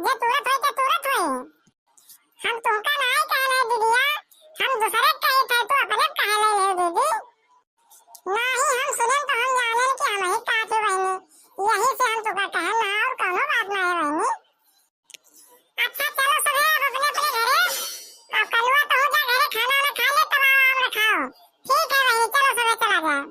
जे तुरत होई ते तुरत होई। हम तुमका नहीं कहले दीदिया, हम दूसरे कहे थे तो अपने कहले ले दीदी। नहीं हम सुने तो हम जाने कि हम ही काचू बहनी, यही से हम तुका कहना और कोनो बात नहीं बहनी। अच्छा चलो सब अब अपने अपने घरे, अब कलुआ तो हो जा घरे खाना ना खा ले तब आओ खाओ। ठीक है बहनी चलो सब चला जाए।